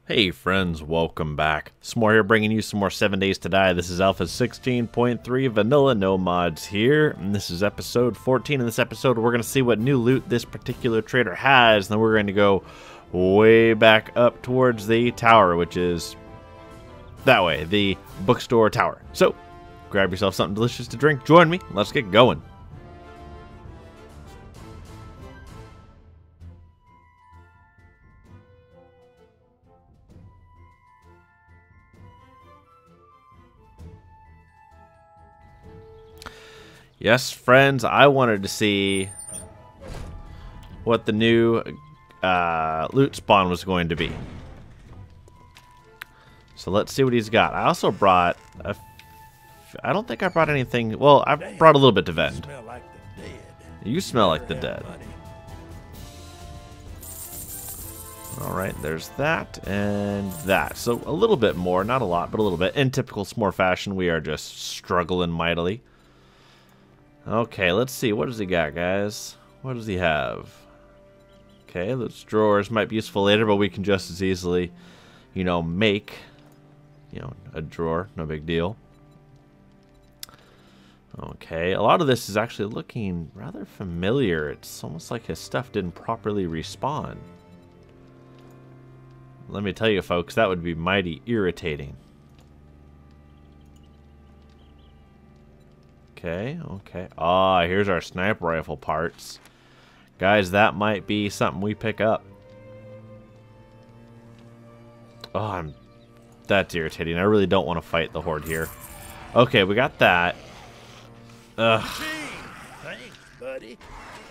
Hey friends, welcome back. S'more here bringing you some more 7 Days to Die. This is Alpha 16.3 Vanilla, no mods here. And this is episode 14. In this episode, we're going to see what new loot this particular trader has. And then we're going to go way back up towards the tower, which is that way, the bookstore tower. So, grab yourself something delicious to drink. Join me. Let's get going. Yes, friends, I wanted to see what the new loot spawn was going to be. So let's see what he's got. I also brought I don't think I brought anything. Well, I brought a little bit to vend. You smell like the dead. Alright, there's that and that. So a little bit more, not a lot, but a little bit. In typical S'more fashion, we are just struggling mightily. Okay, let's see. What does he got, guys? What does he have? Okay, those drawers might be useful later, but we can just as easily, make, a drawer. No big deal. Okay, a lot of this is actually looking rather familiar. It's almost like his stuff didn't properly respawn. Let me tell you, folks, that would be mighty irritating. Okay. Ah, here's our sniper rifle parts. Guys, that might be something we pick up. Oh, that's irritating. I really don't want to fight the horde here. Okay, we got that. Ugh. Thanks, buddy.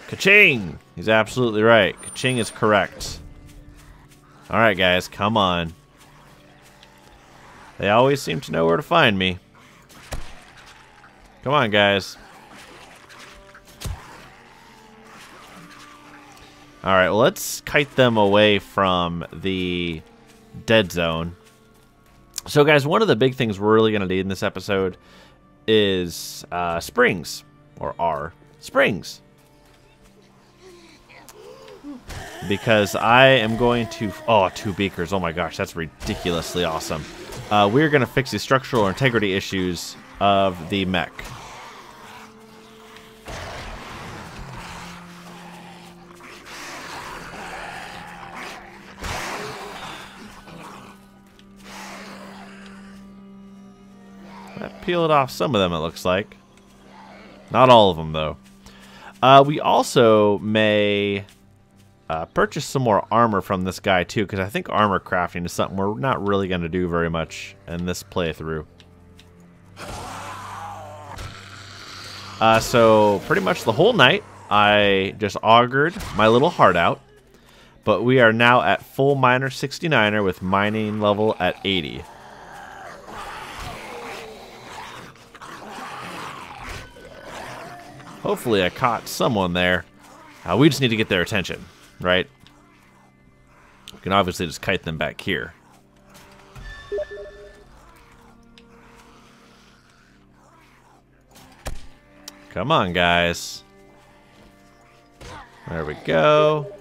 Ka-ching! He's absolutely right. Ka-ching is correct. Alright, guys, come on. They always seem to know where to find me. Come on, guys. Alright, well, let's kite them away from the dead zone. So, guys, one of the big things we're really going to need in this episode is springs. Or are springs. Because I am going to... Oh, 2 beakers. Oh, my gosh, that's ridiculously awesome. We're going to fix the structural integrity issues of the mech. That peeled off some of them, it looks like. Not all of them, though. We also may purchase some more armor from this guy, too, because I think armor crafting is something we're not really going to do very much in this playthrough. So pretty much the whole night, I just augured my little heart out. But we are now at full miner 69er with mining level at 80. Hopefully I caught someone there. We just need to get their attention, right? We can obviously just kite them back here. Come on, guys. There we go.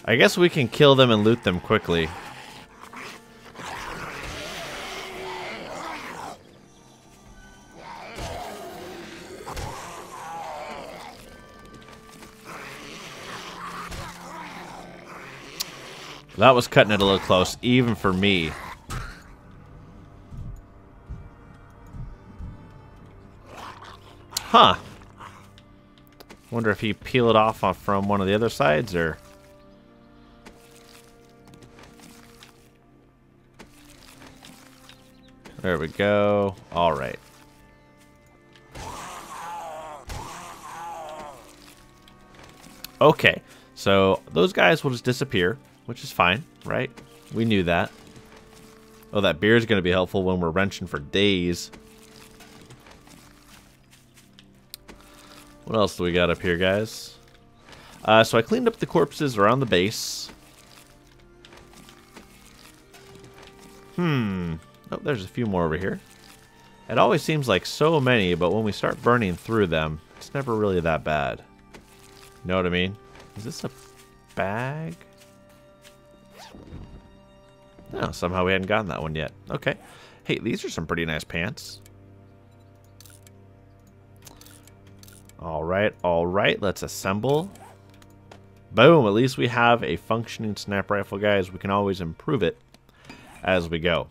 I guess we can kill them and loot them quickly. That was cutting it a little close, even for me. Huh. Wonder if he peeled it off from one of the other sides, or... There we go. Alright. Okay. So, those guys will just disappear, which is fine, right? We knew that. Oh, that beer is going to be helpful when we're wrenching for days. What else do we got up here, guys? So I cleaned up the corpses around the base. Oh, there's a few more over here. It always seems like so many, but when we start burning through them, it's never really that bad. You know what I mean? Is this a bag. No, somehow we hadn't gotten that one yet. Okay. Hey, these are some pretty nice pants. All right. Let's assemble. Boom. At least we have a functioning sniper rifle, guys. We can always improve it as we go.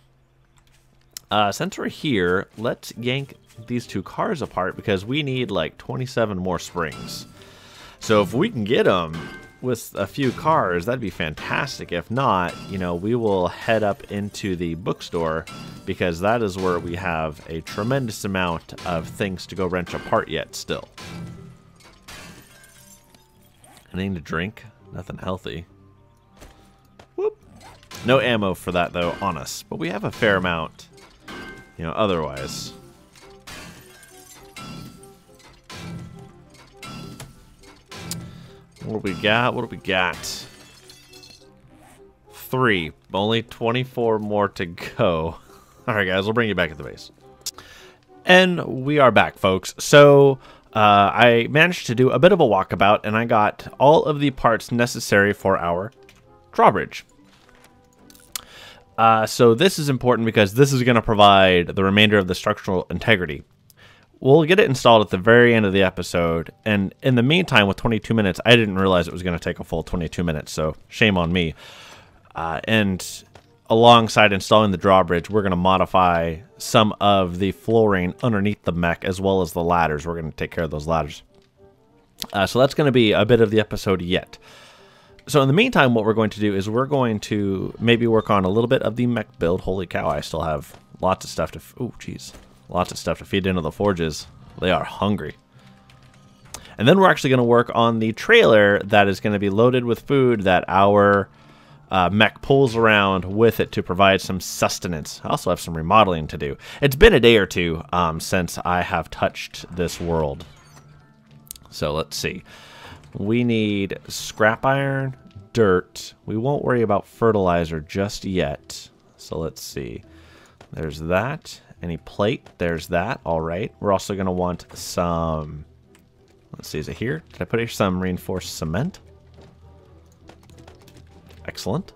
Since we're here, let's yank these two cars apart because we need like 27 more springs. So if we can get them with a few cars, that'd be fantastic. If not, you know, we will head up into the bookstore because that is where we have a tremendous amount of things to go wrench apart yet still. Anything to drink? Nothing healthy. Whoop. No ammo for that though on us, but we have a fair amount, you know, otherwise. What do we got? What do we got? 3. Only 24 more to go. Alright guys, we'll bring you back at the base. And we are back, folks. So, I managed to do a bit of a walkabout, and I got all of the parts necessary for our drawbridge. So this is important because this is going to provide the remainder of the structural integrity. We'll get it installed at the very end of the episode, and in the meantime, with 22 minutes, I didn't realize it was going to take a full 22 minutes, so shame on me. And alongside installing the drawbridge, we're going to modify some of the flooring underneath the mech, as well as the ladders. We're going to take care of those ladders. So that's going to be a bit of the episode yet. So in the meantime, what we're going to do is we're going to maybe work on a little bit of the mech build. Holy cow, I still have lots of stuff to... Oh, jeez. Lots of stuff to feed into the forges. They are hungry. And then we're actually going to work on the trailer that is going to be loaded with food that our mech pulls around with it to provide some sustenance. I also have some remodeling to do. It's been a day or two since I have touched this world. So let's see. We need scrap iron, dirt. We won't worry about fertilizer just yet. So let's see. There's that. Any plate? There's that. All right. We're also going to want some... Let's see. Is it here? Did I put here some reinforced cement? Excellent.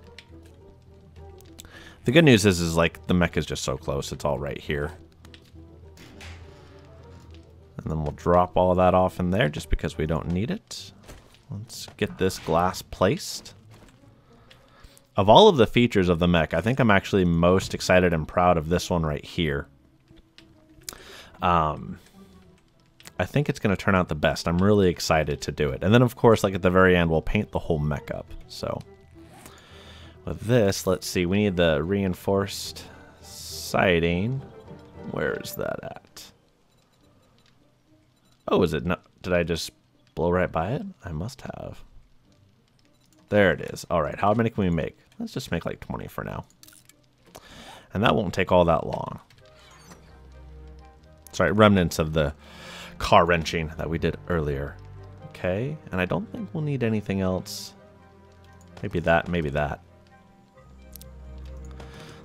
The good news is like the mech is just so close. It's all right here. And then we'll drop all of that off in there just because we don't need it. Let's get this glass placed. Of all of the features of the mech, I think I'm actually most excited and proud of this one right here. I think it's going to turn out the best. I'm really excited to do it. And then, of course, like at the very end, we'll paint the whole mech up. So with this, let's see. We need the reinforced siding. Where is that at? Oh, is it not? Did I just blow right by it? I must have. There it is. All right. How many can we make? Let's just make like 20 for now. And that won't take all that long. Sorry, remnants of the car wrenching that we did earlier. Okay. And I don't think we'll need anything else. Maybe that, maybe that.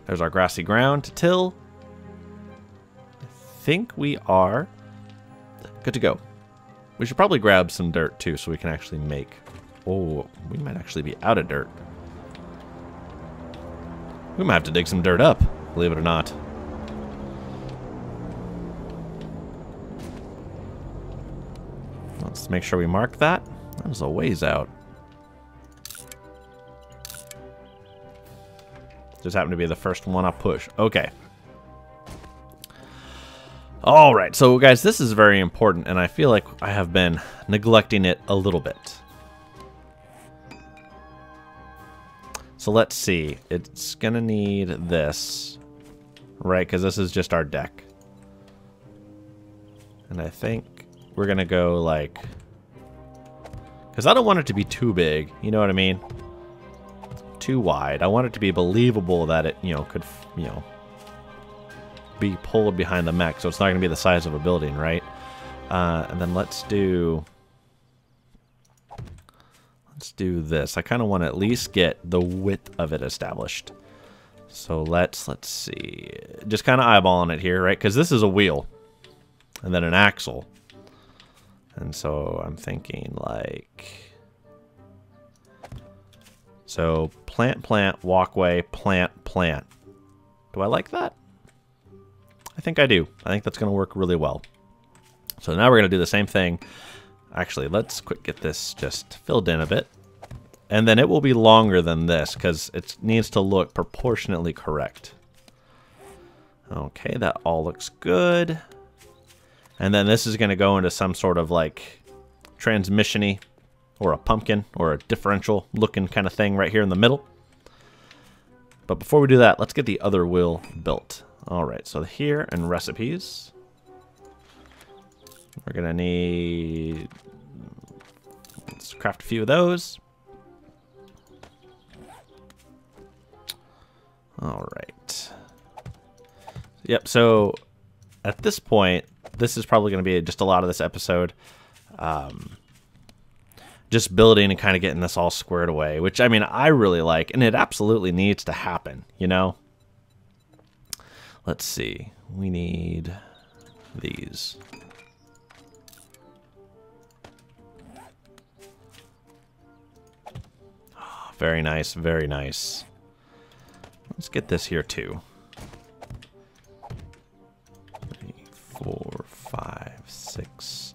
There's our grassy ground to till. I think we are good to go. We should probably grab some dirt too so we can actually make... Oh, we might actually be out of dirt. We might have to dig some dirt up, believe it or not. Let's make sure we mark that. That was a ways out. Just happened to be the first one I push. Okay. All right, so guys, this is very important, and I feel like I have been neglecting it a little bit. So let's see. It's gonna need this, right? Because this is just our deck. And I think we're gonna go like... Because I don't want it to be too big, you know what I mean? Too wide. I want it to be believable that it, you know, could, you know, be pulled behind the mech, so it's not going to be the size of a building, right? And then let's do this. I kind of want to at least get the width of it established. So let's see. Just kind of eyeballing it here, right? Because this is a wheel, and then an axle. And so I'm thinking like So plant, plant, walkway, plant, plant. Do I like that? I think I do. I think that's going to work really well. So now we're going to do the same thing. Actually, let's quick get this just filled in a bit. And then it will be longer than this because it needs to look proportionately correct. Okay, that all looks good. And then this is going to go into some sort of like transmission-y or a pumpkin or a differential looking kind of thing right here in the middle. But before we do that, let's get the other wheel built. All right, so here in recipes, we're going to need, let's craft a few of those. All right. Yep, so at this point, this is probably going to be just a lot of this episode. Just building and kind of getting this all squared away, which, I mean, I really like, and it absolutely needs to happen, you know? Let's see. We need these. Oh, very nice, very nice. Let's get this here, too. 3, 4, 5, 6,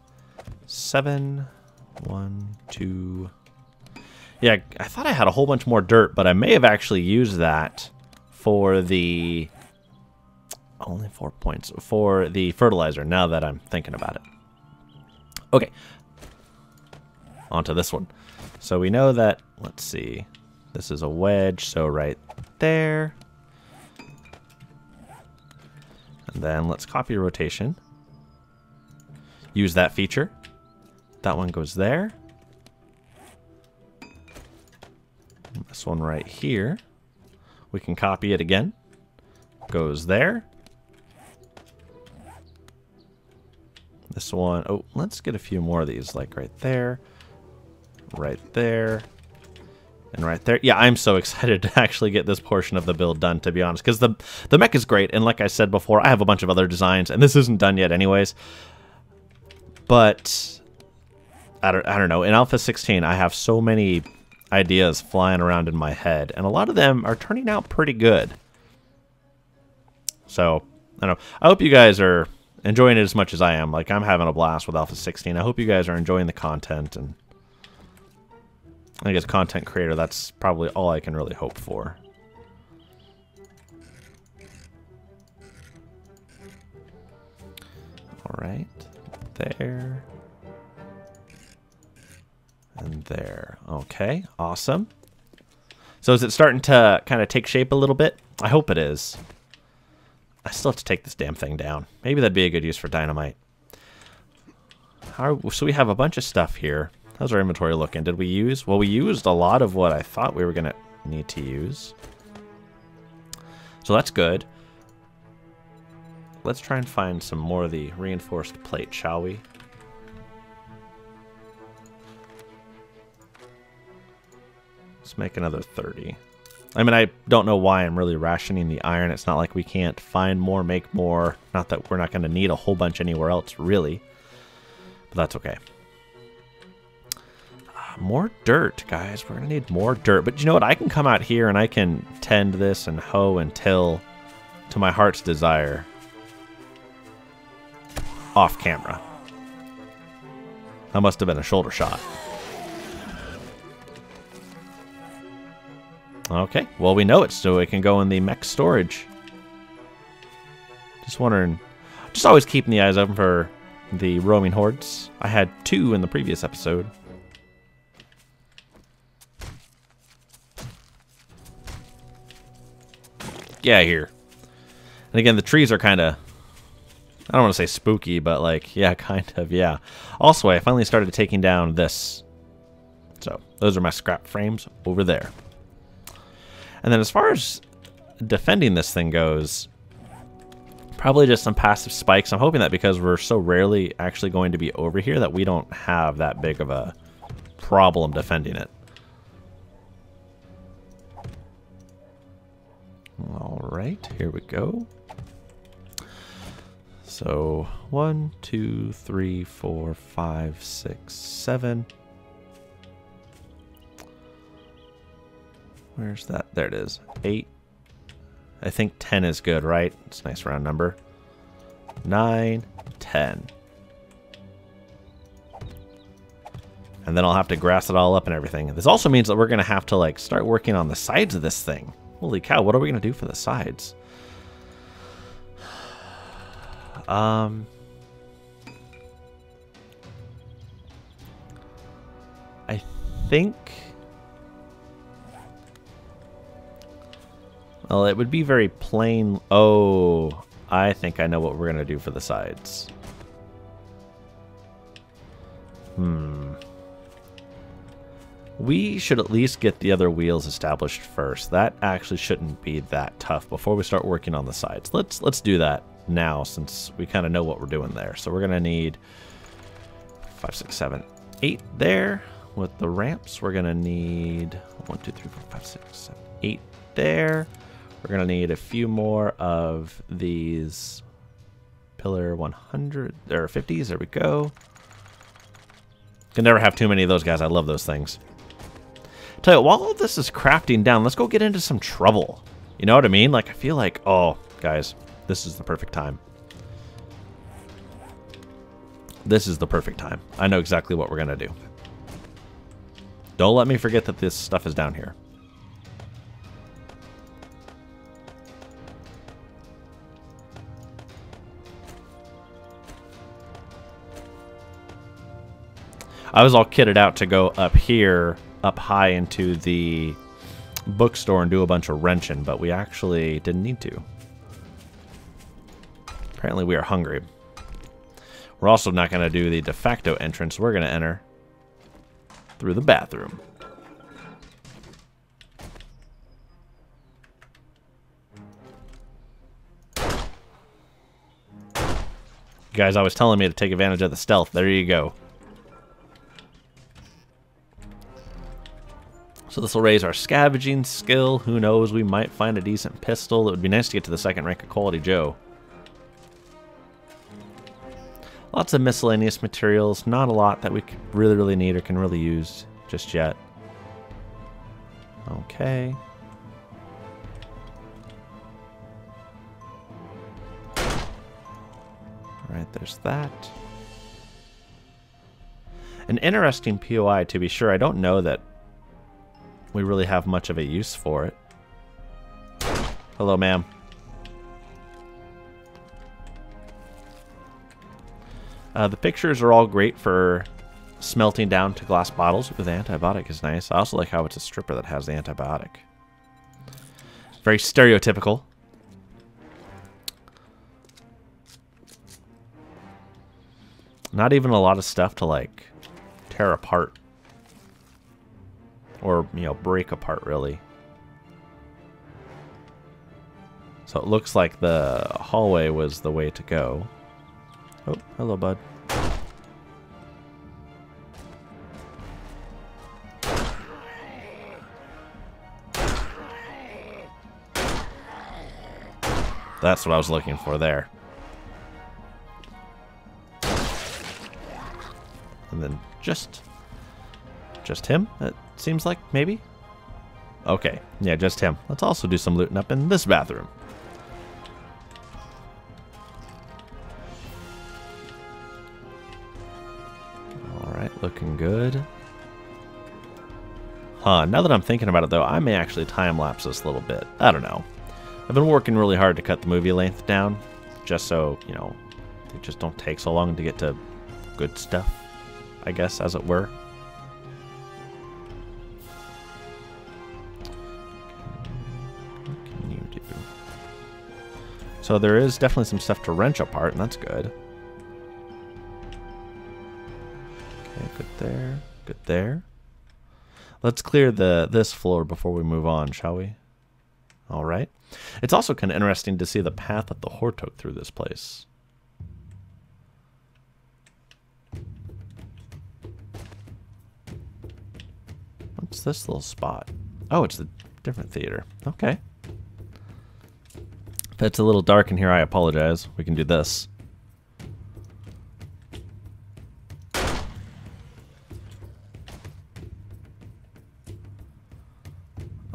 7... 1, 2. Yeah, I thought I had a whole bunch more dirt, but I may have actually used that for the only 4 points for the fertilizer. Now that I'm thinking about it. Okay, onto this one. So we know that. Let's see. This is a wedge, so right there. And then let's copy rotation. Use that feature. That one goes there. This one right here. We can copy it again. Goes there. This one, oh, let's get a few more of these, like right there, and right there. Yeah, I'm so excited to actually get this portion of the build done, to be honest, because the mech is great, and like I said before, I have a bunch of other designs, and this isn't done yet anyways. But I don't know. In Alpha 16, I have so many ideas flying around in my head, and a lot of them are turning out pretty good. So, I don't know. I hope you guys are enjoying it as much as I am. Like, I'm having a blast with Alpha 16. I hope you guys are enjoying the content, and I think as content creator, that's probably all I can really hope for. All right. There. And there. Okay, awesome. So is it starting to kind of take shape a little bit? I hope it is. I still have to take this damn thing down. Maybe that'd be a good use for dynamite. So we have a bunch of stuff here. How's our inventory looking? Did we use? Well, we used a lot of what I thought we were going to need to use. So that's good. Let's try and find some more of the reinforced plate, shall we? Let's make another 30. I mean, I don't know why I'm really rationing the iron. It's not like we can't find more, make more. Not that we're not going to need a whole bunch anywhere else, really. But that's okay. More dirt, guys. We're going to need more dirt. But you know what? I can come out here and I can tend this and hoe and till to my heart's desire. Off camera. That must have been a shoulder shot. Okay, well, we know it, so it can go in the mech storage. Just wondering, just always keeping the eyes open for the roaming hordes. I had 2 in the previous episode. Yeah, here. And again, the trees are kind of, I don't want to say spooky, but like, yeah, kind of, yeah. Also, I finally started taking down this. So, those are my scrap frames over there. And then as far as defending this thing goes, probably just some passive spikes. I'm hoping that because we're so rarely actually going to be over here that we don't have that big of a problem defending it. All right, here we go. So 1, 2, 3, 4, 5, 6, 7. Where's that? There it is. 8. I think 10 is good, right? It's a nice round number. 9, 10. And then I'll have to grass it all up and everything. This also means that we're going to have to like start working on the sides of this thing. Holy cow, what are we going to do for the sides? I think... Well, it would be very plain... Oh, I think I know what we're going to do for the sides. We should at least get the other wheels established first. That actually shouldn't be that tough before we start working on the sides. Let's do that now since we kind of know what we're doing there. So we're going to need 5, 6, 7, 8 there. With the ramps, we're going to need 1, 2, 3, 4, 5, 6, 7, 8 there. We're going to need a few more of these pillar 100 or 50s. There we go. Can never have too many of those guys. I love those things. Tell you, while all this is crafting down, let's go get into some trouble. You know what I mean? Like, I feel like, oh, guys, this is the perfect time. This is the perfect time. I know exactly what we're going to do. Don't let me forget that this stuff is down here. I was all kitted out to go up here, up high into the bookstore and do a bunch of wrenching, but we actually didn't need to. Apparently we are hungry. We're also not going to do the de facto entrance. We're going to enter through the bathroom. You guys always telling me to take advantage of the stealth. There you go. So this will raise our scavenging skill. Who knows, we might find a decent pistol. It would be nice to get to the second rank of Quality Joe. Lots of miscellaneous materials. Not a lot that we really need or can really use just yet. Okay. Alright, there's that. An interesting POI, to be sure. I don't know that we really have much of a use for it. Hello, ma'am. The pictures are all great for smelting down to glass bottles with antibiotic is nice. I also like how it's a stripper that has the antibiotic. Very stereotypical. Not even a lot of stuff to like tear apart. Or, you know, break apart, really. So it looks like the hallway was the way to go. Oh, hello, bud. That's what I was looking for there. And then just him, it seems like, maybe? Okay, yeah, just him. Let's also do some looting up in this bathroom. Alright, looking good. Huh, now that I'm thinking about it, though, I may actually time-lapse this a little bit. I don't know. I've been working really hard to cut the movie length down, just so, you know, they just don't take so long to get to good stuff, I guess, as it were. So there is definitely some stuff to wrench apart, and that's good. Okay, good there. Good there. Let's clear this floor before we move on, shall we? All right. It's also kind of interesting to see the path that the whore took through this place. What's this little spot? Oh, it's a different theater. Okay. If it's a little dark in here, I apologize. We can do this.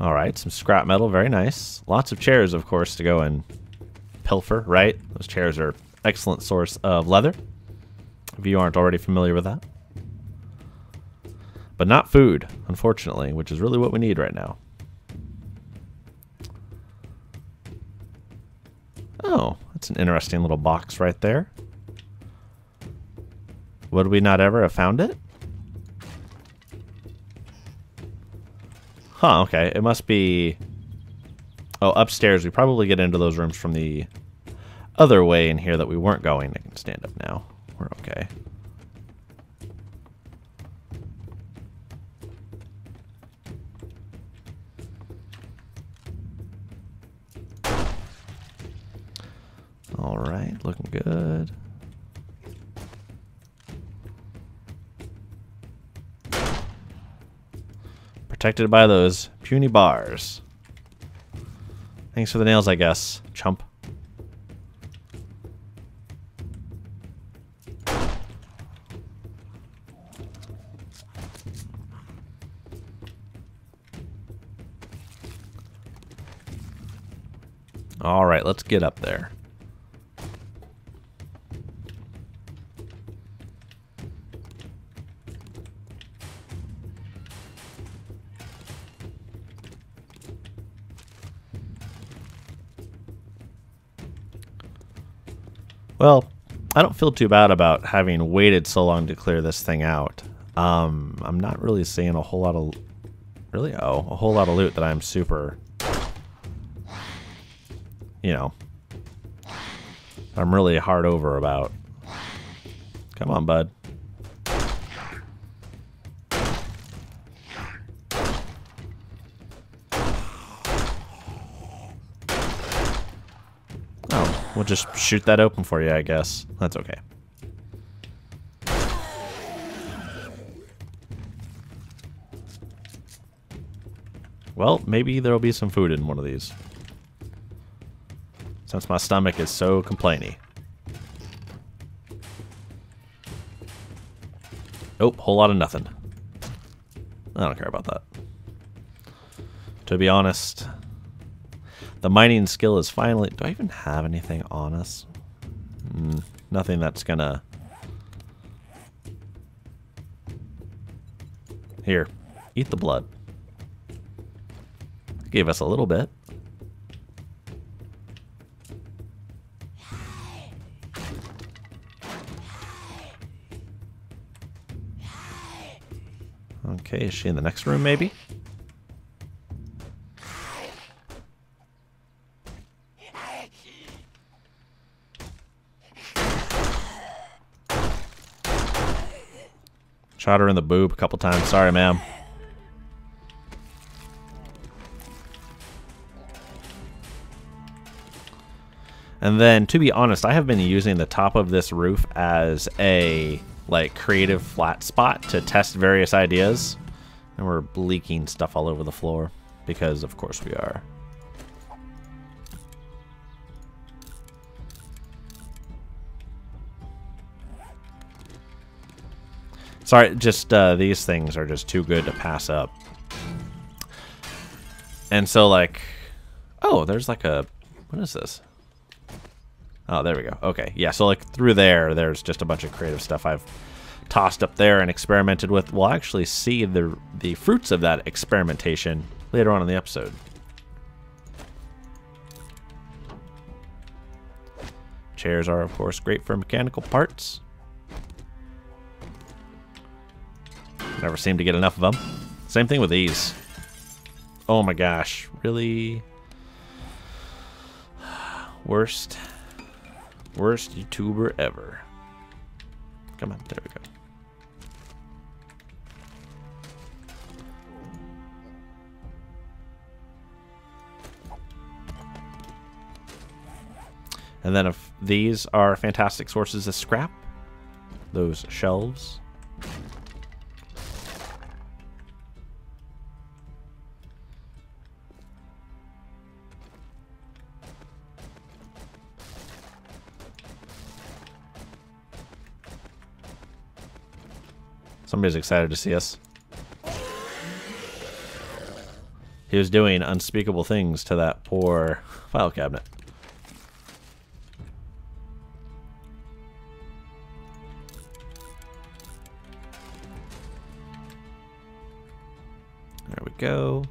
Alright, some scrap metal, very nice. Lots of chairs, of course, to go and pilfer, right? Those chairs are excellent source of leather, if you aren't already familiar with that. But not food, unfortunately, which is really what we need right now. Oh, that's an interesting little box right there. Would we not ever have found it? Huh, okay. It must be... Oh, upstairs. We probably get into those rooms from the other way in here that we weren't going. I can stand up now. We're okay. Alright, looking good. Protected by those puny bars. Thanks for the nails, I guess, chump. Alright, let's get up there. Well, I don't feel too bad about having waited so long to clear this thing out. I'm not really seeing a whole lot of... Really? Oh, a whole lot of loot that I'm super... You know... I'm really hard over about. Come on, bud. We'll just shoot that open for you, I guess. That's okay. Well, maybe there'll be some food in one of these. Since my stomach is so complainy. Oh, whole lot of nothing. I don't care about that. To be honest... The mining skill is finally... Do I even have anything on us? Nothing that's gonna... Here. Eat the blood. Gave us a little bit. Okay, is she in the next room maybe? Shot her in the boob a couple times. Sorry, ma'am. And then, to be honest, I have been using the top of this roof as a, like, creative flat spot to test various ideas. And we're leaking stuff all over the floor. Because, of course, we are. Sorry, just these things are just too good to pass up. And so, like... Oh, there's like a... What is this? Oh, there we go. Okay, yeah, so like through there's just a bunch of creative stuff I've tossed up there and experimented with. We'll actually see the fruits of that experimentation later on in the episode. Chairs are, of course, great for mechanical parts. Never seem to get enough of them. Same thing with these. Oh my gosh, really? Worst YouTuber ever. Come on, there we go. And then if these are fantastic sources of scrap, those shelves. Somebody's excited to see us. He was doing unspeakable things to that poor file cabinet. There we go.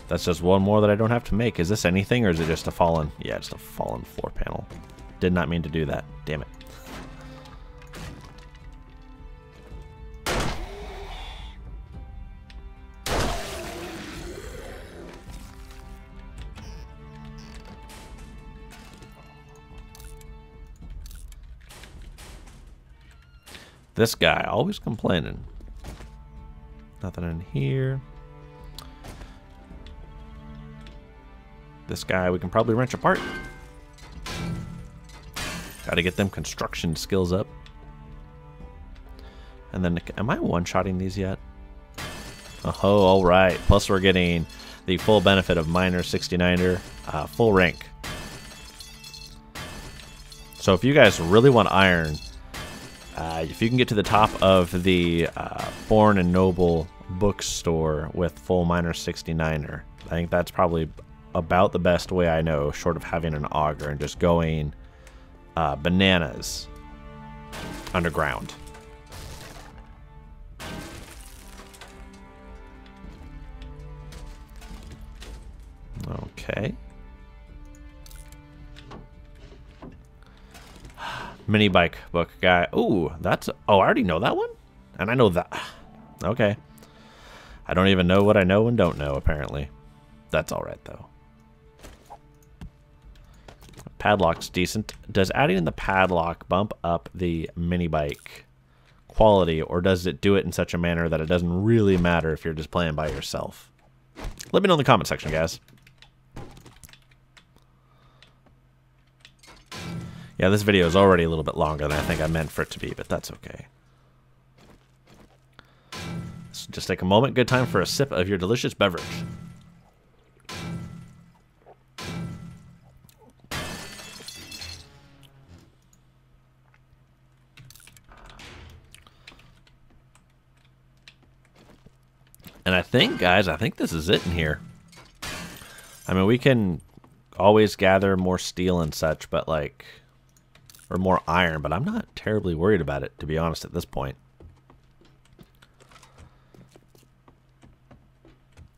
That's just one more that I don't have to make. Is this anything, or is it just a fallen? Yeah, just a fallen floor panel. Did not mean to do that. Damn it. This guy, always complaining. Nothing in here. This guy we can probably wrench apart. Gotta get them construction skills up. And then, am I one-shotting these yet? Oh, alright. Plus we're getting the full benefit of Miner 69er, full rank. So if you guys really want iron, if you can get to the top of the Born and Noble bookstore with full Miner 69er, I think that's probably about the best way I know, short of having an auger and just going bananas underground. Okay. Mini bike book guy. Ooh, that's... Oh, I already know that one? And I know that... Okay. I don't even know what I know and don't know, apparently. That's alright, though. Padlock's decent. Does adding in the padlock bump up the mini bike quality, or does it do it in such a manner that it doesn't really matter if you're just playing by yourself? Let me know in the comment section, guys. Yeah, this video is already a little bit longer than I think I meant for it to be, but that's okay. So just take a moment. Good time for a sip of your delicious beverage. And I think, guys, I think this is it in here. I mean, we can always gather more steel and such, but like... Or more iron, but I'm not terribly worried about it, to be honest, at this point.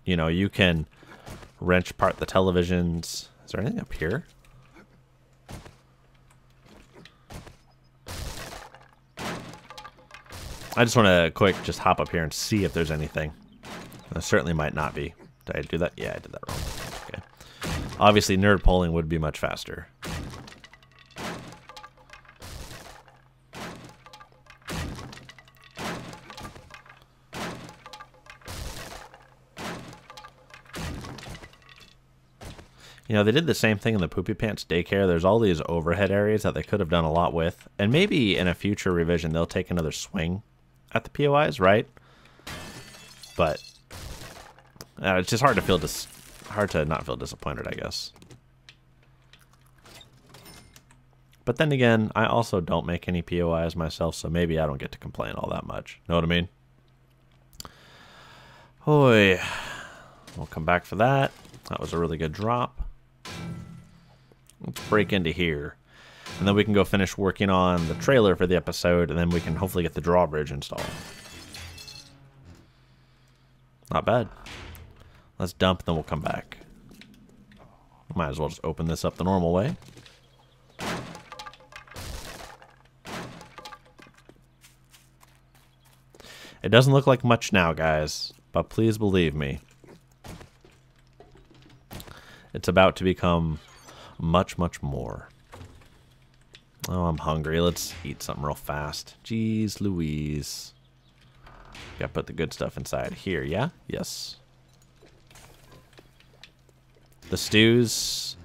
You know, you can wrench apart the televisions. Is there anything up here? I just want to just hop up here and see if there's anything. There certainly might not be. Did I do that? Yeah, I did that wrong. Okay. Obviously, nerd polling would be much faster. You know, they did the same thing in the Poopy Pants daycare. There's all these overhead areas that they could have done a lot with. And maybe in a future revision, they'll take another swing at the POIs, right? But it's just hard to hard to not feel disappointed, I guess. But then again, I also don't make any POIs myself, so maybe I don't get to complain all that much. Know what I mean? Hoi. We'll come back for that. That was a really good drop. Let's break into here. And then we can go finish working on the trailer for the episode, and then we can hopefully get the drawbridge installed. Not bad. Let's dump, then we'll come back. Might as well just open this up the normal way. It doesn't look like much now, guys, but please believe me. It's about to become much, much more. Oh, I'm hungry. Let's eat something real fast. Jeez Louise. Gotta put the good stuff inside here, yeah? Yes. The stews,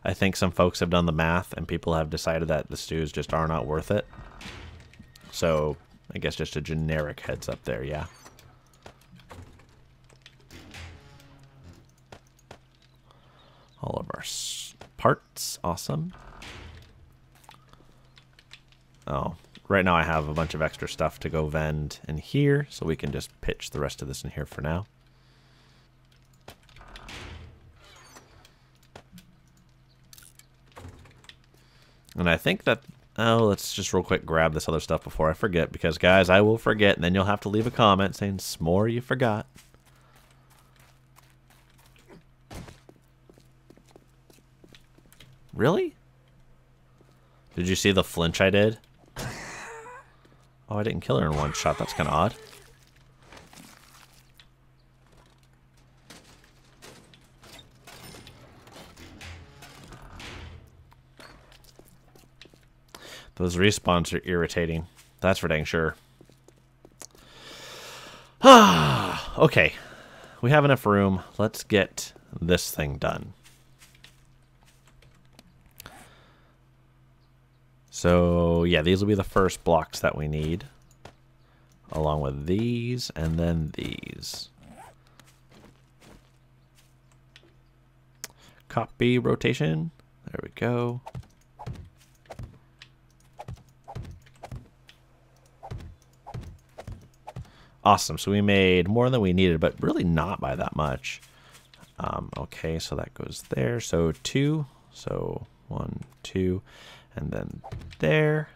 I think some folks have done the math and people have decided that the stews just are not worth it. So, I guess just a generic heads up there, yeah? All of our parts, awesome. Oh, right now I have a bunch of extra stuff to go vend in here, so we can just pitch the rest of this in here for now. And I think that, oh, let's just real quick grab this other stuff before I forget, because guys, I will forget, and then you'll have to leave a comment saying, S'more, you forgot. Really? Did you see the flinch I did? Oh, I didn't kill her in one shot. That's kind of odd. Those respawns are irritating. That's for dang sure. Ah, okay. We have enough room. Let's get this thing done. So, yeah, these will be the first blocks that we need. Along with these, and then these. Copy rotation. There we go. Awesome. So we made more than we needed, but really not by that much. Okay, so that goes there. So 2. So 1, 2. And then there.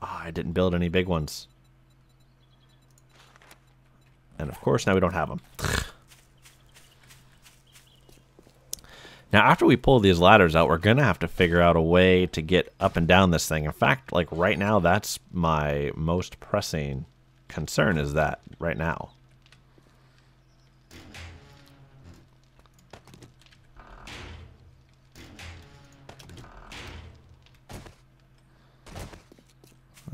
Oh, I didn't build any big ones. And of course, now we don't have them. Now, after we pull these ladders out, we're going to have to figure out a way to get up and down this thing. In fact, like right now, that's my most pressing concern, is that right now.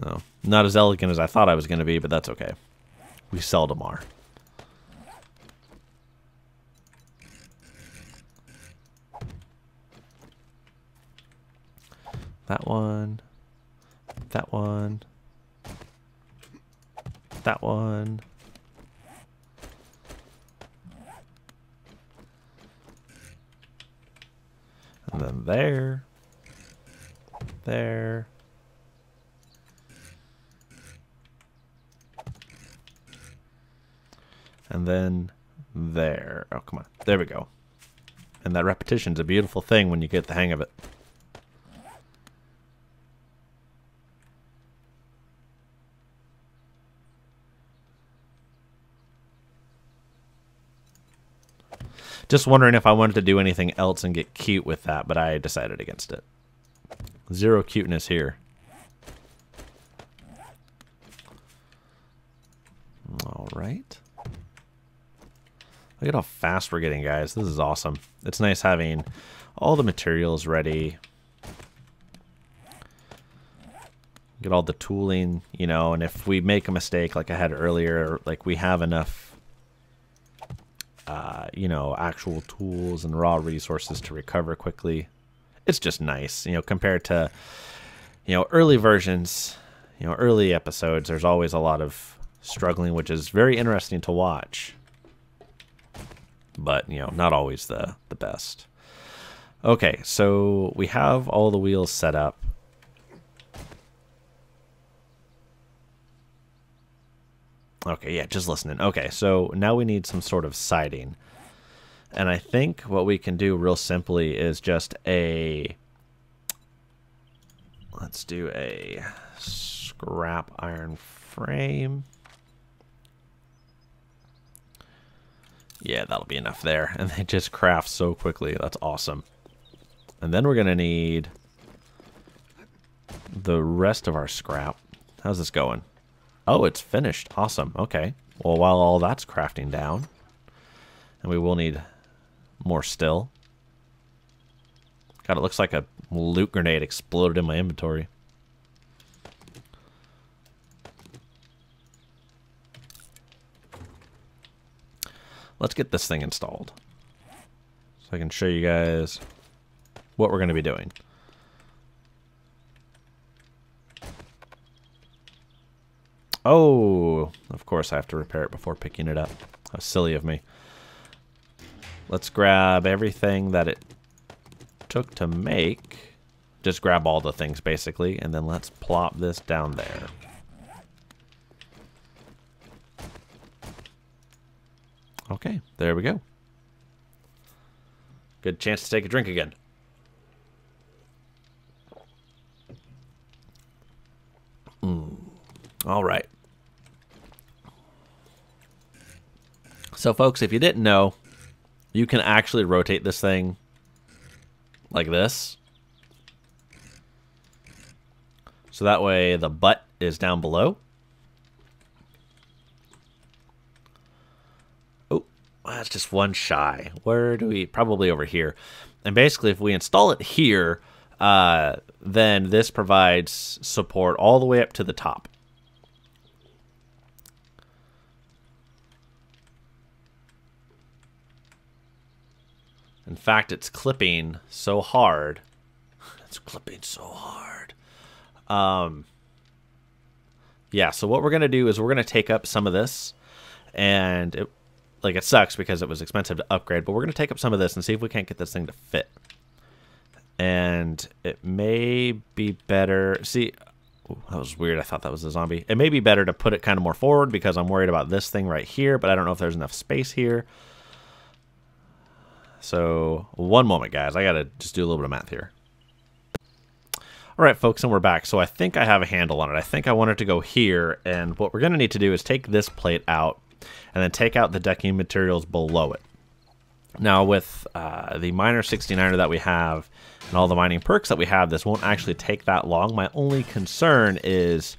No, not as elegant as I thought I was going to be, but that's okay. We seldom are. That one. That one. That one. And then there. There. And then there. Oh, come on. There we go. And that repetition's a beautiful thing when you get the hang of it. Just wondering if I wanted to do anything else and get cute with that, but I decided against it. Zero cuteness here. All right. Look at how fast we're getting, guys. This is awesome. It's nice having all the materials ready. Get all the tooling, you know, and if we make a mistake like I had earlier, like we have enough, you know, actual tools and raw resources to recover quickly. It's just nice, you know, compared to, you know, early versions, you know, early episodes, there's always a lot of struggling, which is very interesting to watch. But, you know, not always the best. Okay, so we have all the wheels set up. Okay, yeah, just listening. Okay, so now we need some sort of siding. And I think what we can do real simply is just a... Let's do a scrap iron frame. Yeah, that'll be enough there. And they just craft so quickly. That's awesome. And then we're going to need the rest of our scrap. How's this going? Oh, it's finished. Awesome. Okay. Well, while all that's crafting down, and we will need more still. God, it looks like a loot grenade exploded in my inventory. Let's get this thing installed so I can show you guys what we're going to be doing. Oh, of course I have to repair it before picking it up. How silly of me. Let's grab everything that it took to make just grab all the things basically, and then let's plop this down there. Okay, there we go. Good chance to take a drink again. All right. So, folks, if you didn't know, you can actually rotate this thing like this. So that way the butt is down below. Oh, that's just one shy. Where do we... Probably over here. And basically, if we install it here, then this provides support all the way up to the top. In fact, it's clipping so hard. It's clipping so hard. Yeah, so what we're going to do is we're going to take up some of this. And it sucks because it was expensive to upgrade. But we're going to take up some of this and see if we can't get this thing to fit. And it may be better... See, ooh, that was weird. I thought that was a zombie. It may be better to put it kind of more forward because I'm worried about this thing right here. But I don't know if there's enough space here. So, one moment, guys. I got to just do a little bit of math here. All right, folks, and we're back. So I think I have a handle on it. I think I want it to go here. And what we're going to need to do is take this plate out and then take out the decking materials below it. Now, with the Miner 69er that we have and all the mining perks that we have, this won't actually take that long. My only concern is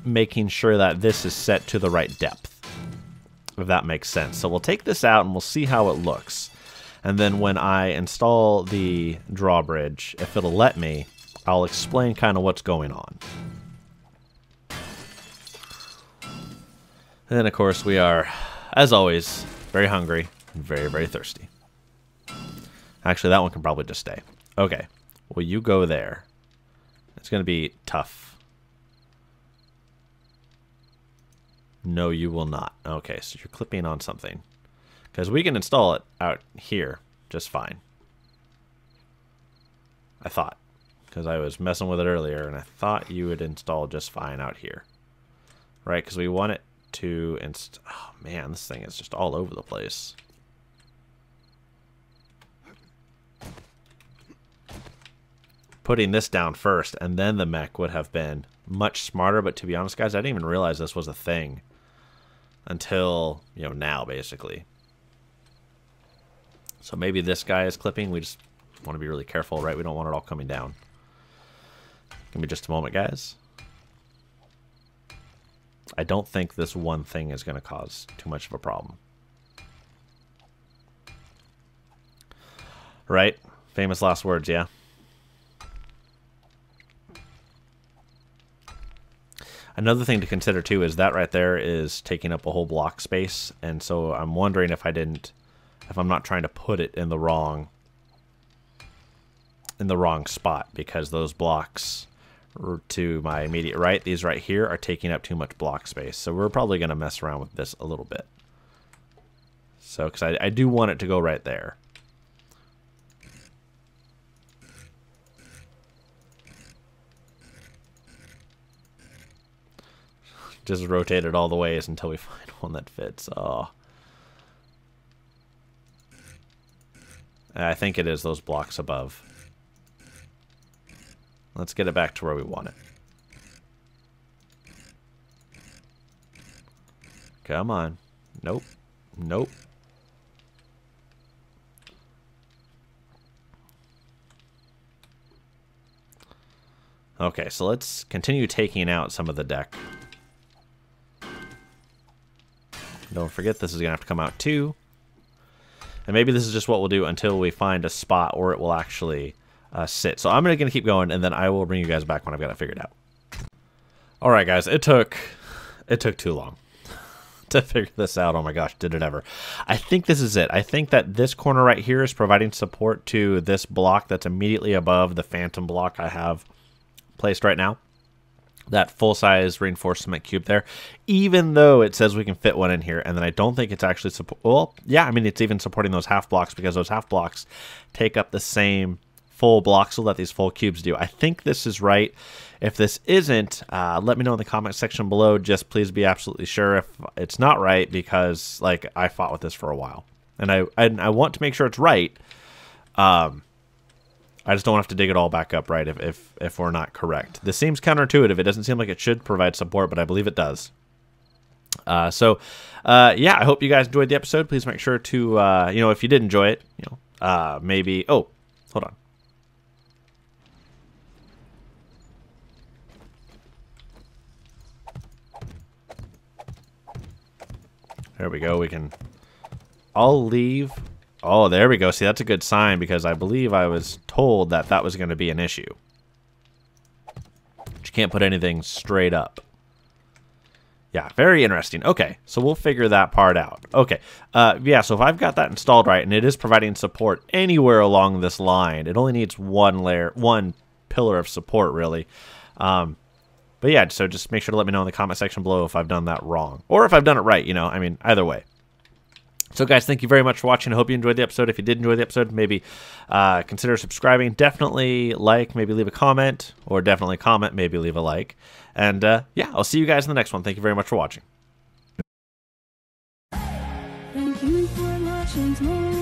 making sure that this is set to the right depth, if that makes sense. So we'll take this out and we'll see how it looks. And then when I install the drawbridge, if it'll let me, I'll explain kind of what's going on. And then, of course, we are, as always, very hungry and very, very thirsty. Actually, that one can probably just stay. Okay. Well, you go there. It's going to be tough. No, you will not. Okay, so you're clipping on something. Because we can install it out here just fine. I thought. Because I was messing with it earlier, and I thought you would install just fine out here. Right, because we want it to oh man, this thing is just all over the place. Putting this down first, and then the mech would have been much smarter, but to be honest, guys, I didn't even realize this was a thing. Until, you know, now, basically. So maybe this guy is clipping. We just want to be really careful, right? We don't want it all coming down. Give me just a moment, guys. I don't think this one thing is going to cause too much of a problem. Right? Famous last words, yeah? Another thing to consider too is that right there is taking up a whole block space, and so I'm wondering if I'm not trying to put it in the wrong spot, because those blocks to my immediate right, these right here, are taking up too much block space. So we're probably going to mess around with this a little bit. So, because I do want it to go right there. Just rotate it all the ways until we find one that fits. Oh. I think it is those blocks above. Let's get it back to where we want it. Come on. Nope. Nope. Okay, so let's continue taking out some of the deck. Don't forget, this is going to have to come out too. And maybe this is just what we'll do until we find a spot where it will actually sit. So I'm going to keep going, and then I will bring you guys back when I've got it figured out. All right, guys, it took too long to figure this out. Oh my gosh, did it ever. I think this is it. I think that this corner right here is providing support to this block that's immediately above the phantom block I have placed right now. That full-size reinforced cement cube there, even though it says we can fit one in here, and then I don't think it's actually well, yeah, I mean, it's even supporting those half blocks, because those half blocks take up the same full blocks will let these full cubes do. I think this is right. If this isn't, let me know in the comment section below. Just please be absolutely sure if it's not right, because like I fought with this for a while, and I want to make sure it's right. I just don't have to dig it all back up, right, if we're not correct. This seems counterintuitive. It doesn't seem like it should provide support, but I believe it does. Yeah, I hope you guys enjoyed the episode. Please make sure to, you know, if you did enjoy it, you know, maybe, oh, hold on. There we go. I'll leave. Oh, there we go. See, that's a good sign, because I believe I was told that that was going to be an issue. But you can't put anything straight up. Yeah, very interesting. Okay, so we'll figure that part out. Okay, yeah, so if I've got that installed right, and it is providing support anywhere along this line, it only needs one pillar of support, really. But yeah, so just make sure to let me know in the comment section below if I've done that wrong, or if I've done it right, you know, I mean, either way. So guys, thank you very much for watching. I hope you enjoyed the episode. If you did enjoy the episode, maybe consider subscribing. Definitely like, maybe leave a comment, or definitely comment, maybe leave a like. And yeah, I'll see you guys in the next one. Thank you very much for watching. Thank you for watching.